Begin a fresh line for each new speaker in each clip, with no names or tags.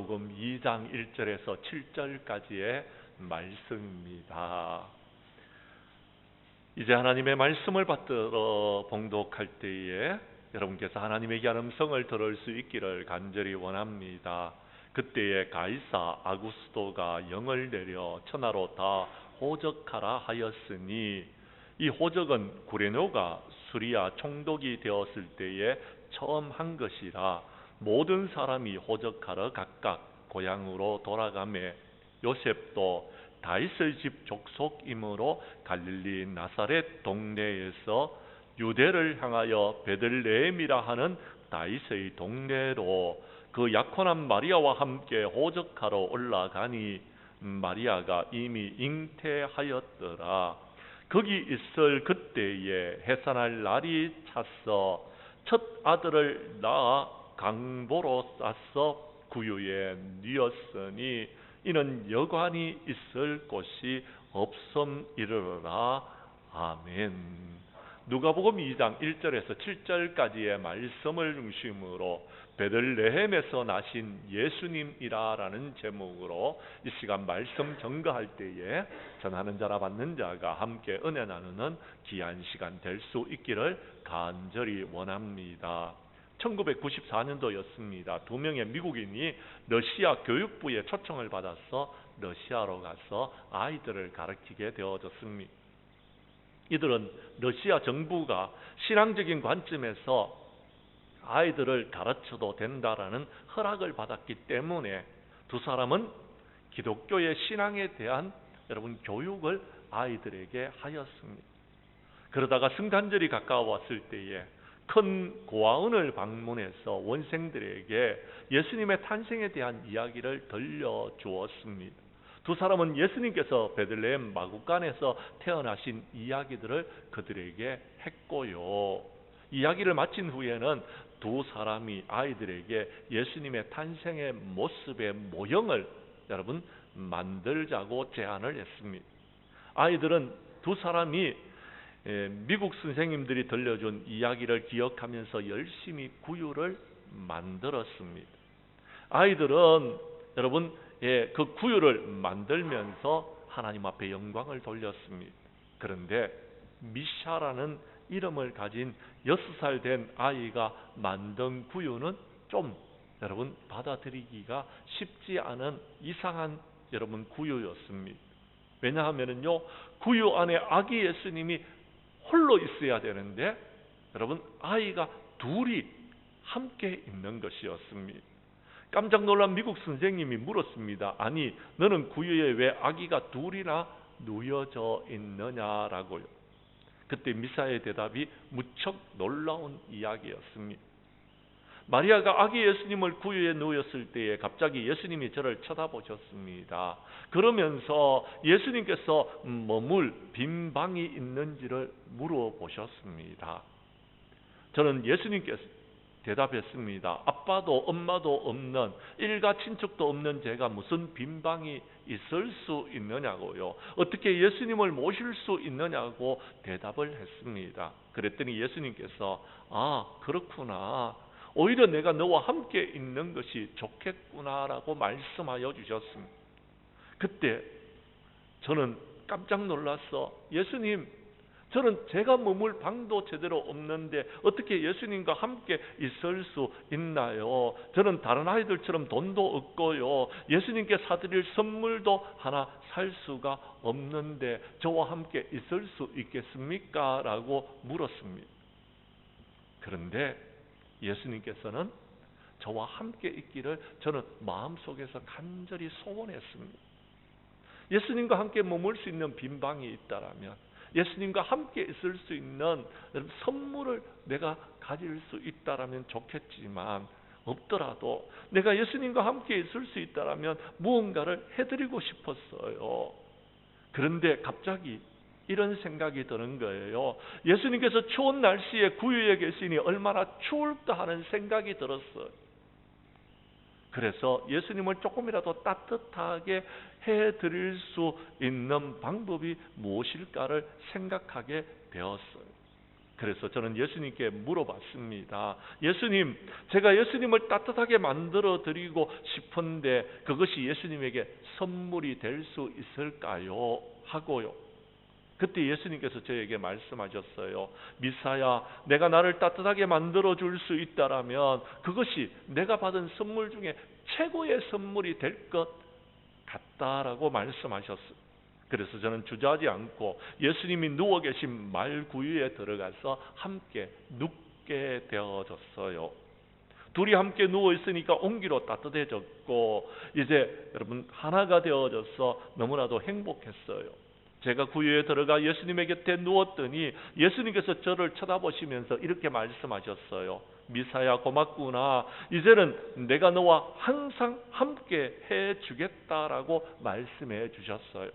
누가복음 2장 1절에서 7절까지의 말씀입니다. 이제 하나님의 말씀을 받들어 봉독할 때에 여러분께서 하나님의 귀한 음성을 들을 수 있기를 간절히 원합니다. 그때에 가이사 아구스도가 영을 내려 천하로 다 호적하라 하였으니, 이 호적은 구레노가 수리아 총독이 되었을 때에 처음 한 것이라 모든 사람이 호적하러 각각 고향으로 돌아가매 요셉도 다윗의 집 족속이므로 갈릴리 나사렛 동네에서 유대를 향하여 베들레헴이라 하는 다윗의 동네로 그 약혼한 마리아와 함께 호적하러 올라가니 마리아가 이미 잉태하였더라. 거기 있을 그때에 해산할 날이 찼어 첫 아들을 낳아 강보로 싸서 구유에 뉘었으니 이는 여관이 있을 곳이 없음이르라. 아멘. 누가복음 2장 1절에서 7절까지의 말씀을 중심으로 베들레헴에서 나신 예수님이라라는 제목으로 이 시간 말씀 전가할 때에 전하는 자라 받는 자가 함께 은혜 나누는 귀한 시간 될 수 있기를 간절히 원합니다. 1994년도였습니다. 두 명의 미국인이 러시아 교육부의 초청을 받아서 러시아로 가서 아이들을 가르치게 되어졌습니다. 이들은 러시아 정부가 신앙적인 관점에서 아이들을 가르쳐도 된다라는 허락을 받았기 때문에 두 사람은 기독교의 신앙에 대한 교육을 아이들에게 하였습니다. 그러다가 성탄절이 가까워왔을 때에 큰 고아원을 방문해서 원생들에게 예수님의 탄생에 대한 이야기를 들려주었습니다. 두 사람은 예수님께서 베들레헴 마구간에서 태어나신 이야기들을 그들에게 했고요. 이야기를 마친 후에는 두 사람이 아이들에게 예수님의 탄생의 모습의 모형을 만들자고 제안을 했습니다. 아이들은 두 사람이 미국 선생님들이 들려준 이야기를 기억하면서 열심히 구유를 만들었습니다. 아이들은 그 구유를 만들면서 하나님 앞에 영광을 돌렸습니다. 그런데 미샤라는 이름을 가진 6살 된 아이가 만든 구유는 좀 받아들이기가 쉽지 않은 이상한 구유였습니다. 왜냐하면요, 구유 안에 아기 예수님이 홀로 있어야 되는데 아이가 둘이 함께 있는 것이었습니다. 깜짝 놀란 미국 선생님이 물었습니다. 아니, 너는 구유에 왜 아기가 둘이나 누워져 있느냐라고요. 그때 미사의 대답이 무척 놀라운 이야기였습니다. 마리아가 아기 예수님을 구유에 누웠을 때에 갑자기 예수님이 저를 쳐다보셨습니다. 그러면서 예수님께서 머물 빈 방이 있는지를 물어보셨습니다. 저는 예수님께서 대답했습니다. 아빠도 엄마도 없는, 일가 친척도 없는 제가 무슨 빈 방이 있을 수 있느냐고요. 어떻게 예수님을 모실 수 있느냐고 대답을 했습니다. 그랬더니 예수님께서 그렇구나, 오히려 내가 너와 함께 있는 것이 좋겠구나라고 말씀하여 주셨습니다. 그때 저는 깜짝 놀라서 예수님, 저는 제가 머물 방도 제대로 없는데 어떻게 예수님과 함께 있을 수 있나요? 저는 다른 아이들처럼 돈도 없고요, 예수님께 사드릴 선물도 하나 살 수가 없는데 저와 함께 있을 수 있겠습니까? 라고 물었습니다. 그런데 예수님께서는 저와 함께 있기를 저는 마음속에서 간절히 소원했습니다. 예수님과 함께 머물 수 있는 빈 방이 있다라면, 예수님과 함께 있을 수 있는 선물을 내가 가질 수 있다라면 좋겠지만, 없더라도 내가 예수님과 함께 있을 수 있다라면 무언가를 해드리고 싶었어요. 그런데 갑자기 이런 생각이 드는 거예요. 예수님께서 추운 날씨에 구유에 계시니 얼마나 추울까 하는 생각이 들었어요. 그래서 예수님을 조금이라도 따뜻하게 해드릴 수 있는 방법이 무엇일까를 생각하게 되었어요. 그래서 저는 예수님께 물어봤습니다. 예수님, 제가 예수님을 따뜻하게 만들어 드리고 싶은데 그것이 예수님에게 선물이 될 수 있을까요? 하고요. 그때 예수님께서 저에게 말씀하셨어요. 미사야, 내가 나를 따뜻하게 만들어 줄 수 있다라면 그것이 내가 받은 선물 중에 최고의 선물이 될 것 같다라고 말씀하셨어요. 그래서 저는 주저하지 않고 예수님이 누워 계신 말구유에 들어가서 함께 눕게 되어졌어요. 둘이 함께 누워 있으니까 온기로 따뜻해졌고 이제 여러분 하나가 되어져서 너무나도 행복했어요. 제가 구유에 들어가 예수님의 곁에 누웠더니 예수님께서 저를 쳐다보시면서 이렇게 말씀하셨어요. 미사야, 고맙구나. 이제는 내가 너와 항상 함께 해주겠다라고 말씀해 주셨어요.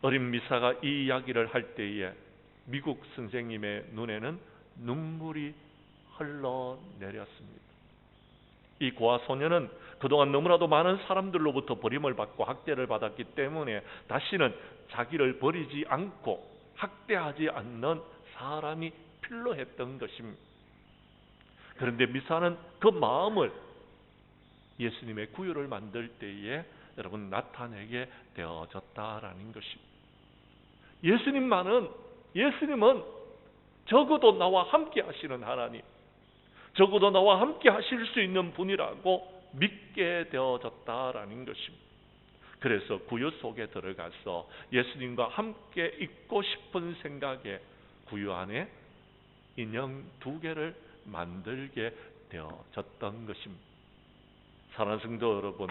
어린 미사가 이 이야기를 할 때에 미국 선생님의 눈에는 눈물이 흘러내렸습니다. 이 고아 소녀는 그동안 너무나도 많은 사람들로부터 버림을 받고 학대를 받았기 때문에 다시는 자기를 버리지 않고 학대하지 않는 사람이 필요했던 것입니다. 그런데 미사는 그 마음을 예수님의 구유를 만들 때에 여러분 나타내게 되어졌다라는 것입니다. 예수님은 적어도 나와 함께 하시는 하나님, 적어도 나와 함께 하실 수 있는 분이라고 믿게 되어졌다라는 것입니다. 그래서 구유 속에 들어가서 예수님과 함께 있고 싶은 생각에 구유 안에 인형 2개를 만들게 되어졌던 것입니다. 사랑하는 성도 여러분,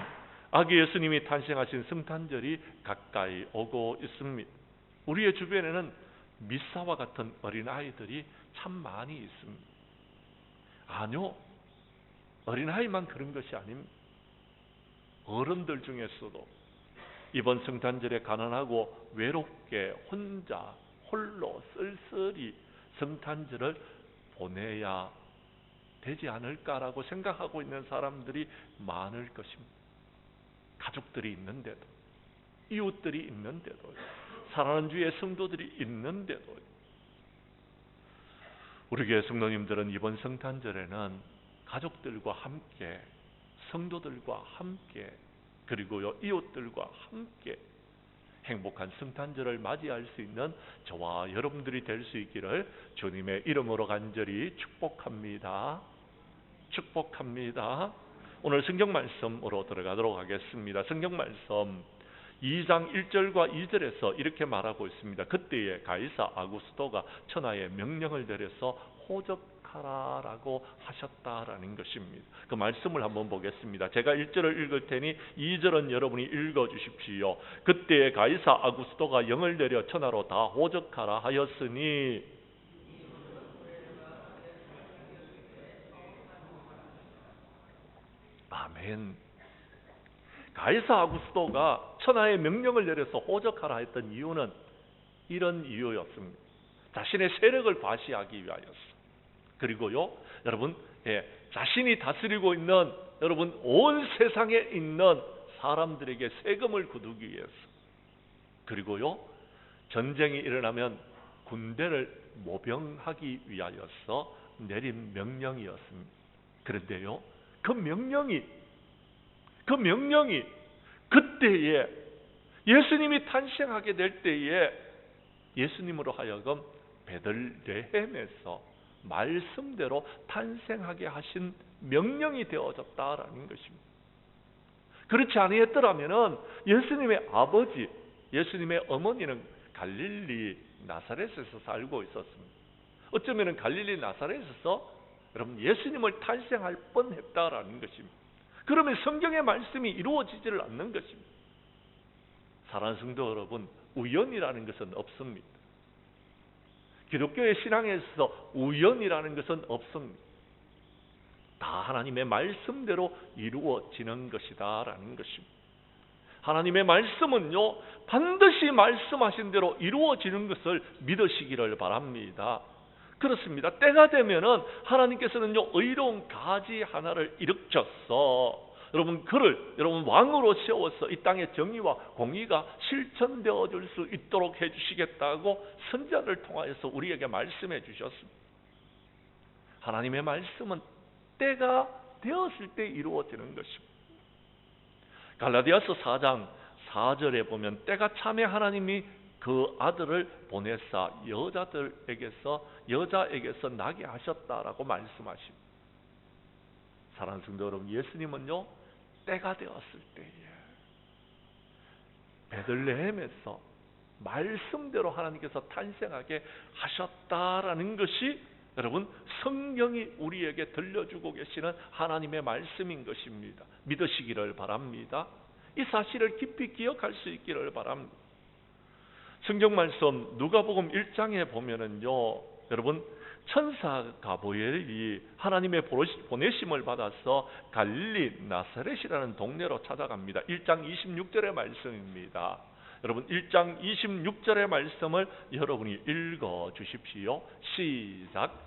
아기 예수님이 탄생하신 성탄절이 가까이 오고 있습니다. 우리의 주변에는 미사와 같은 어린아이들이 참 많이 있습니다. 아니요, 어린아이만 그런 것이 아닙니다. 어른들 중에서도 이번 성탄절에 가난하고 외롭게 홀로 쓸쓸히 성탄절을 보내야 되지 않을까라고 생각하고 있는 사람들이 많을 것입니다. 가족들이 있는데도, 이웃들이 있는데도, 사랑하는 주의 성도들이 있는데도 우리 교회 성도님들은 이번 성탄절에는 가족들과 함께, 성도들과 함께, 그리고요 이웃들과 함께 행복한 성탄절을 맞이할 수 있는 저와 여러분들이 될 수 있기를 주님의 이름으로 간절히 축복합니다. 축복합니다. 오늘 성경 말씀으로 들어가도록 하겠습니다. 성경 말씀 2장 1절과 2절에서 이렇게 말하고 있습니다. 그때에 가이사 아구스토가 천하에 명령을 내려서 호적하라라고 하셨다라는 것입니다. 그 말씀을 한번 보겠습니다. 제가 1절을 읽을 테니 2절은 여러분이 읽어 주십시오. 그때에 가이사 아구스토가 영을 내려 천하로 다 호적하라 하였으니 아멘. 가이사 아구스토가 천하에 명령을 내려서 호적하라 했던 이유는 이런 이유였습니다. 자신의 세력을 과시하기 위하였어. 그리고요, 여러분, 자신이 다스리고 있는 여러분 온 세상에 있는 사람들에게 세금을 거두기 위해서. 그리고요, 전쟁이 일어나면 군대를 모병하기 위하여서 내린 명령이었습니다. 그런데요, 그 명령이 그때에 예수님이 탄생하게 될 때에 예수님으로 하여금 베들레헴에서 말씀대로 탄생하게 하신 명령이 되어졌다라는 것입니다. 그렇지 아니했더라면은 예수님의 아버지, 예수님의 어머니는 갈릴리 나사렛에서 살고 있었습니다. 어쩌면은 갈릴리 나사렛에서 여러분 예수님을 탄생할 뻔했다라는 것입니다. 그러면 성경의 말씀이 이루어지지를 않는 것입니다. 사랑하는 성도 여러분, 우연이라는 것은 없습니다. 기독교의 신앙에서 우연이라는 것은 없습니다. 다 하나님의 말씀대로 이루어지는 것이다라는 것입니다. 하나님의 말씀은요, 반드시 말씀하신 대로 이루어지는 것을 믿으시기를 바랍니다. 그렇습니다. 때가 되면은 하나님께서는요 의로운 가지 하나를 일으켜서 여러분 그를 여러분 왕으로 세워서 이 땅의 정의와 공의가 실천되어 줄 수 있도록 해주시겠다고 선자를 통하여서 우리에게 말씀해 주셨습니다. 하나님의 말씀은 때가 되었을 때 이루어지는 것입니다. 갈라디아서 4장 4절에 보면 때가 참에 하나님이 그 아들을 보내사 여자에게서 나게 하셨다라고 말씀하십니다. 사랑하는 성도 여러분, 예수님은요 때가 되었을 때에 베들레헴에서 말씀대로 하나님께서 탄생하게 하셨다라는 것이 여러분 성경이 우리에게 들려주고 계시는 하나님의 말씀인 것입니다. 믿으시기를 바랍니다. 이 사실을 깊이 기억할 수 있기를 바랍니다. 성경 말씀 누가복음 1장에 보면은요, 여러분 천사 가브리엘이 하나님의 보내심을 받아서 갈릴리 나사렛이라는 동네로 찾아갑니다. 1장 26절의 말씀입니다. 여러분 1장 26절의 말씀을 여러분이 읽어 주십시오. 시작.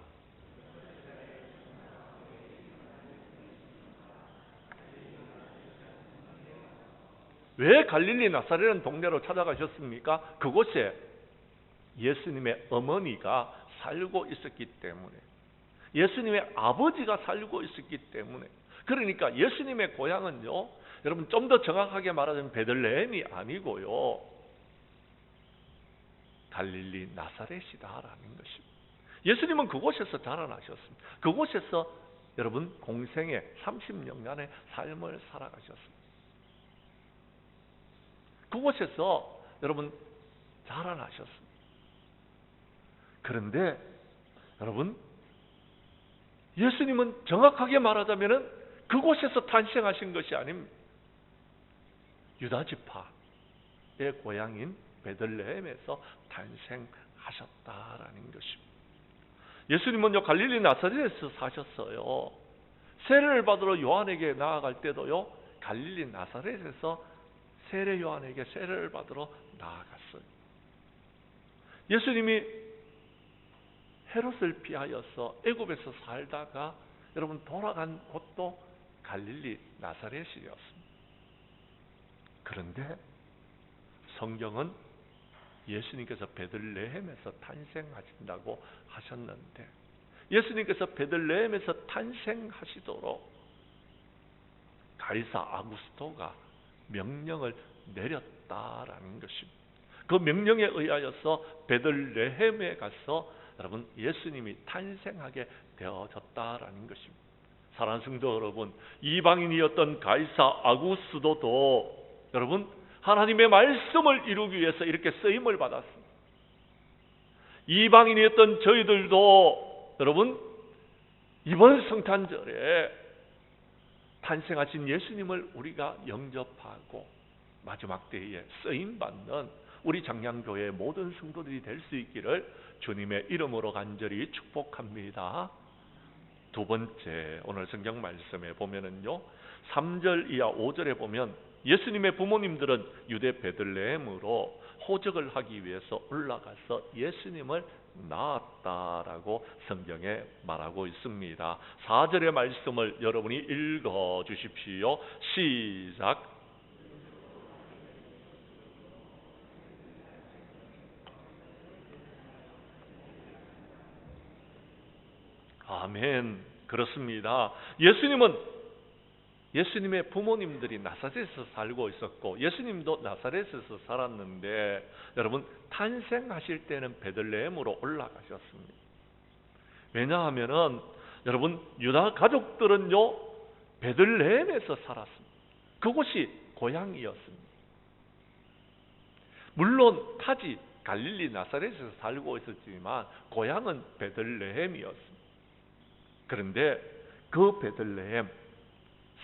왜 갈릴리 나사렛이라는 동네로 찾아가셨습니까? 그곳에 예수님의 어머니가 살고 있었기 때문에, 예수님의 아버지가 살고 있었기 때문에. 그러니까 예수님의 고향은요, 여러분 좀 더 정확하게 말하자면 베들레헴이 아니고요, 갈릴리 나사렛이다라는 것입니다. 예수님은 그곳에서 자라나셨습니다. 그곳에서 여러분 공생의 30년간의 삶을 살아가셨습니다. 그곳에서 여러분 자라나셨습니다. 그런데 여러분 예수님은 정확하게 말하자면 그곳에서 탄생하신 것이 아닙니다. 유다지파의 고향인 베들레헴에서 탄생하셨다라는 것입니다. 예수님은요 갈릴리 나사렛에서 사셨어요. 세례를 받으러 요한에게 나아갈 때도요 갈릴리 나사렛에서 세례 요한에게 세례를 받으러 나아갔어요. 예수님이 헤롯을 피하여서 애굽에서 살다가 여러분 돌아간 곳도 갈릴리 나사렛이었습니다. 그런데 성경은 예수님께서 베들레헴에서 탄생하신다고 하셨는데, 예수님께서 베들레헴에서 탄생하시도록 가이사 아구스토가 명령을 내렸다라는 것입니다. 그 명령에 의하여서 베들레헴에 가서 여러분 예수님이 탄생하게 되어졌다라는 것입니다. 사랑하는 성도 여러분, 이방인이었던 가이사 아구스토도 여러분 하나님의 말씀을 이루기 위해서 이렇게 쓰임을 받았습니다. 이방인이었던 저희들도 여러분 이번 성탄절에 탄생하신 예수님을 우리가 영접하고 마지막 때에 쓰임받는 우리 장량교회의 모든 성도들이 될 수 있기를 주님의 이름으로 간절히 축복합니다. 두 번째, 오늘 성경 말씀에 보면은요 3절 이하 5절에 보면 예수님의 부모님들은 유대 베들레헴으로 호적을 하기 위해서 올라가서 예수님을 낳았다라고 성경에 말하고 있습니다. 4절의 말씀을 여러분이 읽어 주십시오. 시작. 아멘. 그렇습니다. 예수님의 부모님들이 나사렛에서 살고 있었고 예수님도 나사렛에서 살았는데 여러분 탄생하실 때는 베들레헴으로 올라가셨습니다. 왜냐하면은 여러분 유다 가족들은요 베들레헴에서 살았습니다. 그곳이 고향이었습니다. 물론 타지 갈릴리 나사렛에서 살고 있었지만 고향은 베들레헴이었습니다. 그런데 그 베들레헴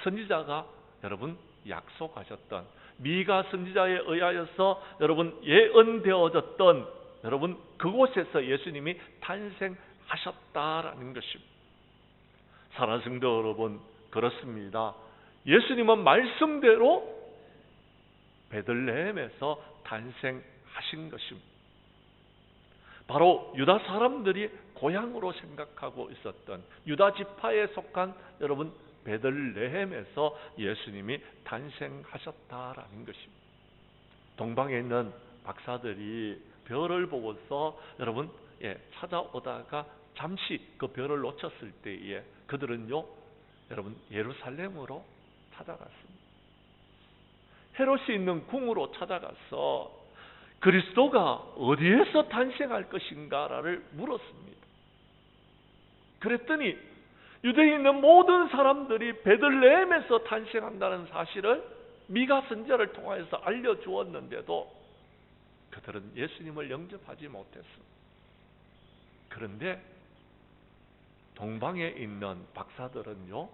선지자가 여러분 약속하셨던 미가 선지자에 의하여서 여러분 예언되어졌던 여러분 그곳에서 예수님이 탄생하셨다라는 것입니다. 사랑하는 성도 여러분, 그렇습니다. 예수님은 말씀대로 베들레헴에서 탄생하신 것입니다. 바로 유다 사람들이 고향으로 생각하고 있었던 유다 지파에 속한 여러분 베들레헴에서 예수님이 탄생하셨다라는 것입니다. 동방에 있는 박사들이 별을 보고서 여러분 찾아오다가 잠시 그 별을 놓쳤을 때에 그들은요 여러분 예루살렘으로 찾아갔습니다. 헤롯이 있는 궁으로 찾아가서 그리스도가 어디에서 탄생할 것인가를 물었습니다. 그랬더니 유대에 있는 모든 사람들이 베들레헴에서 탄생한다는 사실을 미가 선지자를 통하여서 알려주었는데도 그들은 예수님을 영접하지 못했습니다. 그런데 동방에 있는 박사들은요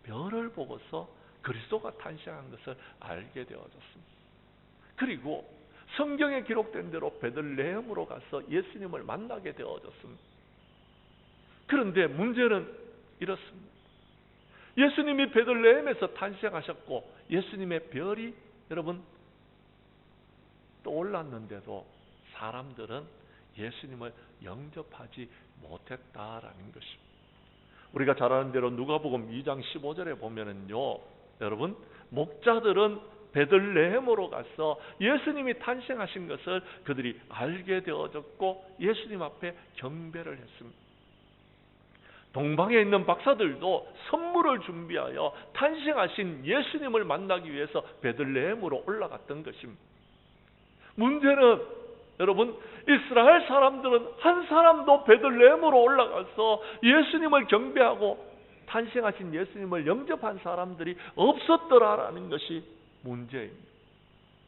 별을 보고서 그리스도가 탄생한 것을 알게 되어졌습니다. 그리고 성경에 기록된 대로 베들레헴으로 가서 예수님을 만나게 되어졌습니다. 그런데 문제는 이렇습니다. 예수님이 베들레헴에서 탄생하셨고 예수님의 별이 여러분 떠올랐는데도 사람들은 예수님을 영접하지 못했다라는 것입니다. 우리가 잘 아는 대로 누가복음 2장 15절에 보면은요 여러분 목자들은 베들레헴으로 가서 예수님이 탄생하신 것을 그들이 알게 되어졌고 예수님 앞에 경배를 했습니다. 동방에 있는 박사들도 선물을 준비하여 탄생하신 예수님을 만나기 위해서 베들레헴으로 올라갔던 것입니다. 문제는 여러분 이스라엘 사람들은 한 사람도 베들레헴으로 올라가서 예수님을 경배하고 탄생하신 예수님을 영접한 사람들이 없었더라라는 것이 문제입니다.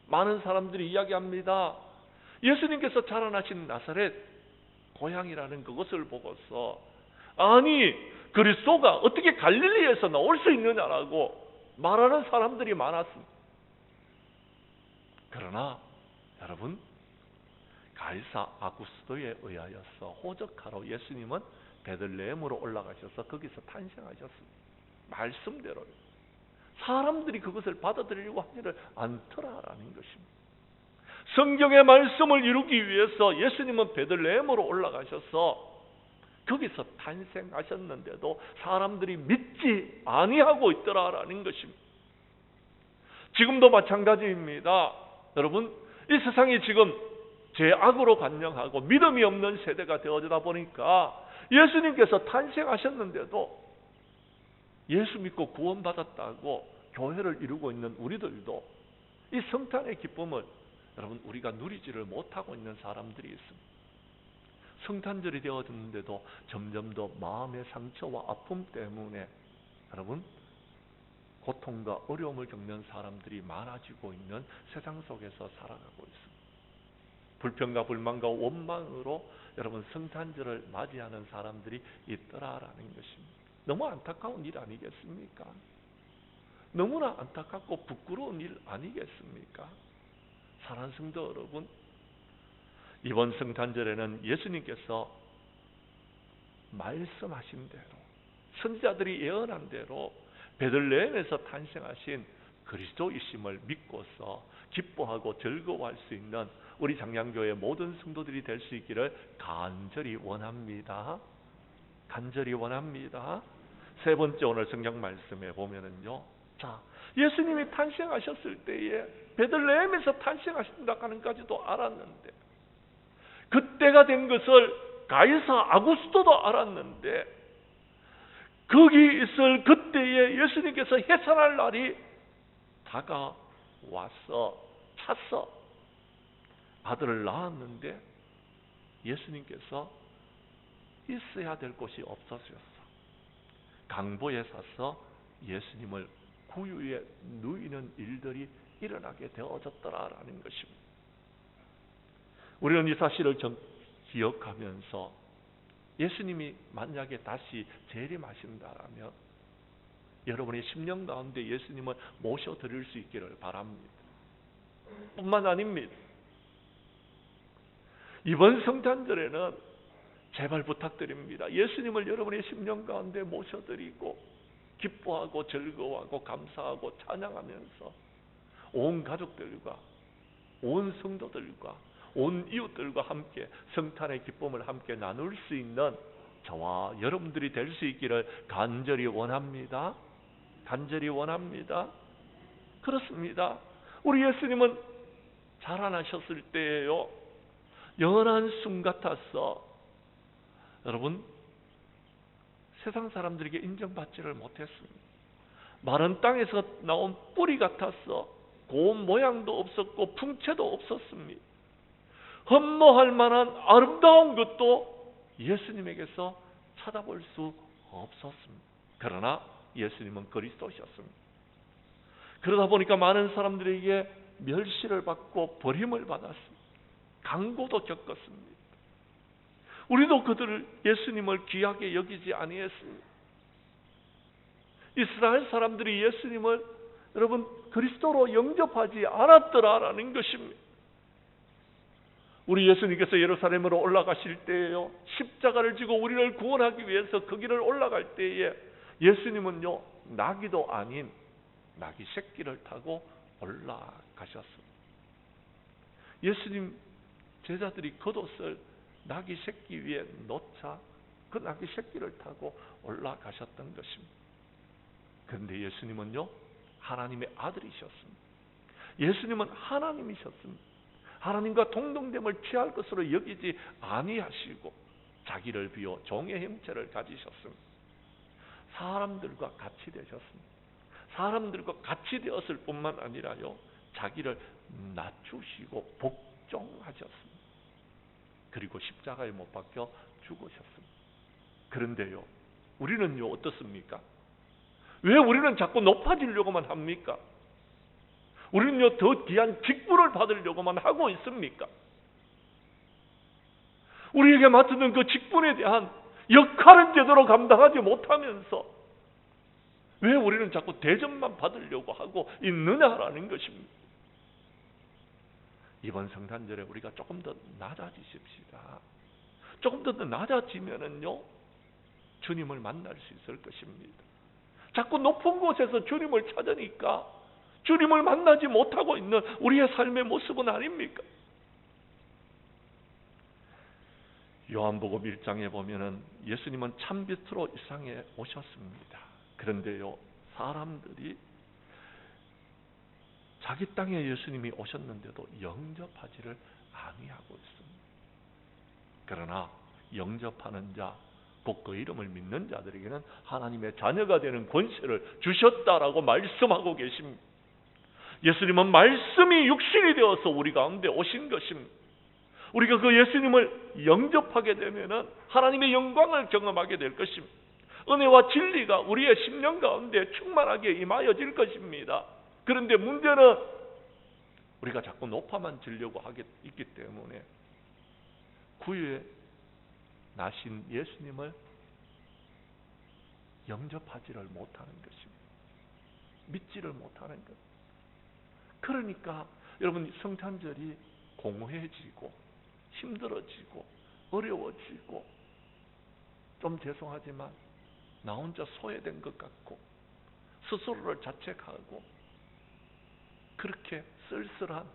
많은 사람들이 이야기합니다. 예수님께서 자라나신 나사렛 고향이라는 그것을 보고서 아니 그리스도가 어떻게 갈릴리에서 나올 수 있느냐라고 말하는 사람들이 많았습니다. 그러나 여러분 가이사 아구스도에 의하여서 호적하러 예수님은 베들레헴으로 올라가셔서 거기서 탄생하셨습니다. 말씀대로요. 사람들이 그것을 받아들이려고 하지를 않더라라는 것입니다. 성경의 말씀을 이루기 위해서 예수님은 베들레헴으로 올라가셔서 거기서 탄생하셨는데도 사람들이 믿지 아니하고 있더라라는 것입니다. 지금도 마찬가지입니다. 여러분 이 세상이 지금 죄악으로 관영하고 믿음이 없는 세대가 되어지다 보니까 예수님께서 탄생하셨는데도 예수 믿고 구원받았다고 교회를 이루고 있는 우리들도 이 성탄의 기쁨을 여러분 우리가 누리지를 못하고 있는 사람들이 있습니다. 성탄절이 되어졌는데도 점점 더 마음의 상처와 아픔 때문에 여러분 고통과 어려움을 겪는 사람들이 많아지고 있는 세상 속에서 살아가고 있습니다. 불평과 불만과 원망으로 여러분 성탄절을 맞이하는 사람들이 있더라라는 것입니다. 너무 안타까운 일 아니겠습니까? 너무나 안타깝고 부끄러운 일 아니겠습니까? 사랑하는 성도 여러분, 이번 성탄절에는 예수님께서 말씀하신 대로 선지자들이 예언한 대로 베들레헴에서 탄생하신 그리스도이심을 믿고서 기뻐하고 즐거워할 수 있는 우리 장량교회 모든 성도들이 될 수 있기를 간절히 원합니다. 간절히 원합니다. 세 번째 오늘 성경 말씀에 보면은요. 자, 예수님이 탄생하셨을 때에 베들레헴에서 탄생하신다까지도 알았는데 그때가 된 것을 가이사 아구스도도 알았는데 거기 있을 그때에 예수님께서 해산할 날이 다가와서 찼어. 아들을 낳았는데 예수님께서 있어야 될 곳이 없어졌어. 강보에 사서 예수님을 구유에 누이는 일들이 일어나게 되어졌더라라는 것입니다. 우리는 이 사실을 기억하면서 예수님이 만약에 다시 재림하신다라면 여러분의 10년 가운데 예수님을 모셔드릴 수 있기를 바랍니다. 뿐만 아닙니다. 이번 성탄절에는 제발 부탁드립니다. 예수님을 여러분의 10년 가운데 모셔드리고 기뻐하고 즐거워하고 감사하고 찬양하면서 온 가족들과 온 성도들과 온 이웃들과 함께 성탄의 기쁨을 함께 나눌 수 있는 저와 여러분들이 될 수 있기를 간절히 원합니다. 간절히 원합니다. 그렇습니다. 우리 예수님은 자라나셨을 때에요, 연한 숨 같았어. 여러분, 세상 사람들에게 인정받지를 못했습니다. 마른 땅에서 나온 뿌리 같았어. 고운 모양도 없었고 풍채도 없었습니다. 흠모할 만한 아름다운 것도 예수님에게서 찾아볼 수 없었습니다. 그러나 예수님은 그리스도셨습니다. 그러다 보니까 많은 사람들에게 멸시를 받고 버림을 받았습니다. 강고도 겪었습니다. 우리도 그들을, 예수님을 귀하게 여기지 아니했습니다. 이스라엘 사람들이 예수님을 여러분 그리스도로 영접하지 않았더라라는 것입니다. 우리 예수님께서 예루살렘으로 올라가실 때에요, 십자가를 지고 우리를 구원하기 위해서 그 길을 올라갈 때에 예수님은요, 나귀도 아닌 나귀 새끼를 타고 올라가셨습니다. 예수님 제자들이 겉옷을 나귀 새끼 위에 놓자 그 나귀 새끼를 타고 올라가셨던 것입니다. 그런데 예수님은요, 하나님의 아들이셨습니다. 예수님은 하나님이셨습니다. 하나님과 동등됨을 취할 것으로 여기지 아니하시고 자기를 비워 종의 형체를 가지셨습니다. 사람들과 같이 되셨습니다. 사람들과 같이 되었을 뿐만 아니라요, 자기를 낮추시고 복종하셨습니다. 그리고 십자가에 못 박혀 죽으셨습니다. 그런데요, 우리는요 어떻습니까? 왜 우리는 자꾸 높아지려고만 합니까? 우리는요 더 귀한 직분을 받으려고만 하고 있습니까? 우리에게 맡은 그 직분에 대한 역할은 제대로 감당하지 못하면서 왜 우리는 자꾸 대접만 받으려고 하고 있느냐라는 것입니다. 이번 성탄절에 우리가 조금 더 낮아지십시다. 조금 더 낮아지면은요 주님을 만날 수 있을 것입니다. 자꾸 높은 곳에서 주님을 찾으니까 주님을 만나지 못하고 있는 우리의 삶의 모습은 아닙니까? 요한복음 1장에 보면은 예수님은 참빛으로 이 세상에 오셨습니다. 그런데요, 사람들이 자기 땅에 예수님이 오셨는데도 영접하지를 아니하고 있습니다. 그러나 영접하는 자, 곧 그 이름을 믿는 자들에게는 하나님의 자녀가 되는 권세를 주셨다라고 말씀하고 계십니다. 예수님은 말씀이 육신이 되어서 우리 가운데 오신 것입니다. 우리가 그 예수님을 영접하게 되면은 하나님의 영광을 경험하게 될 것입니다. 은혜와 진리가 우리의 심령 가운데 충만하게 임하여질 것입니다. 그런데 문제는 우리가 자꾸 높아만 지려고 하기 있기 때문에 구유에 나신 예수님을 영접하지를 못하는 것입니다. 믿지를 못하는 것. 그러니까 여러분 성탄절이 공허해지고 힘들어지고 어려워지고 좀 죄송하지만 나 혼자 소외된 것 같고 스스로를 자책하고 그렇게 쓸쓸한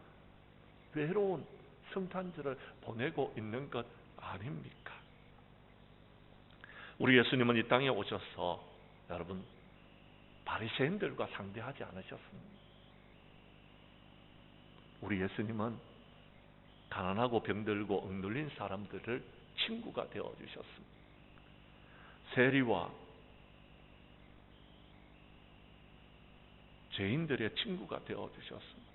외로운 성탄절을 보내고 있는 것 아닙니까? 우리 예수님은 이 땅에 오셔서 여러분 바리새인들과 상대하지 않으셨습니다. 우리 예수님은 가난하고 병들고 억눌린 사람들을 친구가 되어주셨습니다. 세리와 죄인들의 친구가 되어주셨습니다.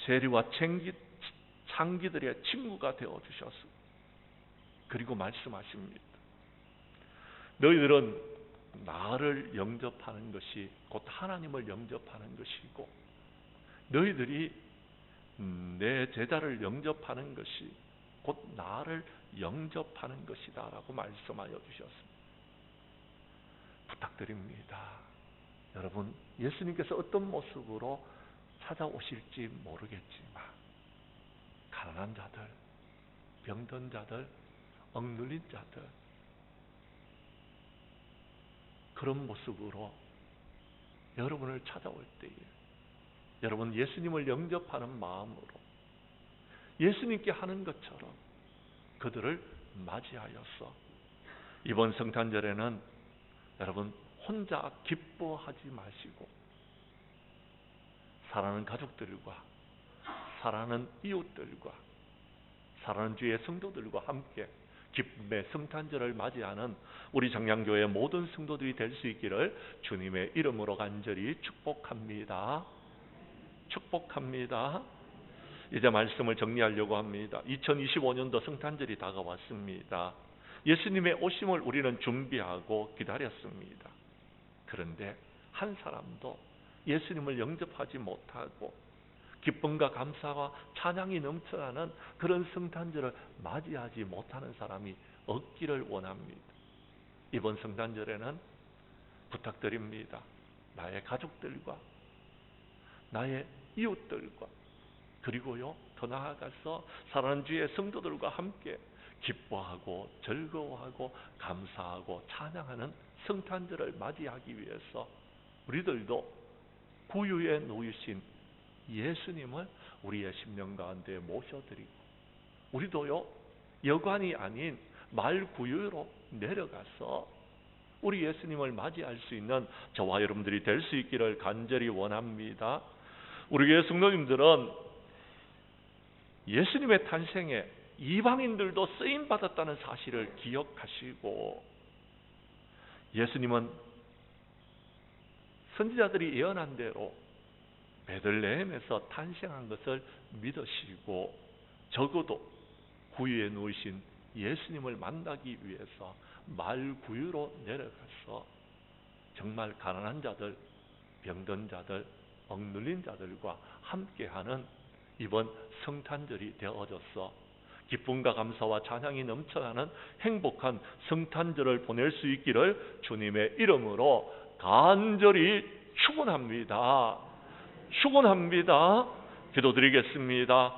세리와 창기들의 친구가 되어주셨습니다. 그리고 말씀하십니다. 너희들은 나를 영접하는 것이 곧 하나님을 영접하는 것이고 너희들이 내 제자를 영접하는 것이 곧 나를 영접하는 것이다 라고 말씀하여 주셨습니다. 부탁드립니다. 여러분, 예수님께서 어떤 모습으로 찾아오실지 모르겠지만 가난한 자들, 병든 자들, 억눌린 자들 그런 모습으로 여러분을 찾아올 때에 여러분 예수님을 영접하는 마음으로 예수님께 하는 것처럼 그들을 맞이하였어. 이번 성탄절에는 여러분 혼자 기뻐하지 마시고 사랑하는 가족들과 사랑하는 이웃들과 사랑하는 주의 성도들과 함께 기쁨의 성탄절을 맞이하는 우리 정량교회 모든 성도들이 될 수 있기를 주님의 이름으로 간절히 축복합니다. 축복합니다. 이제 말씀을 정리하려고 합니다. 2025년도 성탄절이 다가왔습니다. 예수님의 오심을 우리는 준비하고 기다렸습니다. 그런데 한 사람도 예수님을 영접하지 못하고 기쁨과 감사와 찬양이 넘쳐나는 그런 성탄절을 맞이하지 못하는 사람이 없기를 원합니다. 이번 성탄절에는 부탁드립니다. 나의 가족들과 나의 이웃들과 그리고요 더 나아가서 사랑하는 주의 성도들과 함께 기뻐하고 즐거워하고 감사하고 찬양하는 성탄절을 맞이하기 위해서 우리들도 구유에 놓이신 예수님을 우리의 심령 가운데 모셔드리고 우리도요 여관이 아닌 말구유로 내려가서 우리 예수님을 맞이할 수 있는 저와 여러분들이 될 수 있기를 간절히 원합니다. 우리 교회 성도님들은 예수님의 탄생에 이방인들도 쓰임받았다는 사실을 기억하시고 예수님은 선지자들이 예언한 대로 베들레헴에서 탄생한 것을 믿으시고 적어도 구유에 누우신 예수님을 만나기 위해서 말구유로 내려가서 정말 가난한 자들, 병든 자들, 억눌린 자들과 함께하는 이번 성탄절이 되어져서 기쁨과 감사와 찬양이 넘쳐나는 행복한 성탄절을 보낼 수 있기를 주님의 이름으로 간절히 축원합니다. 축원합니다. 기도드리겠습니다.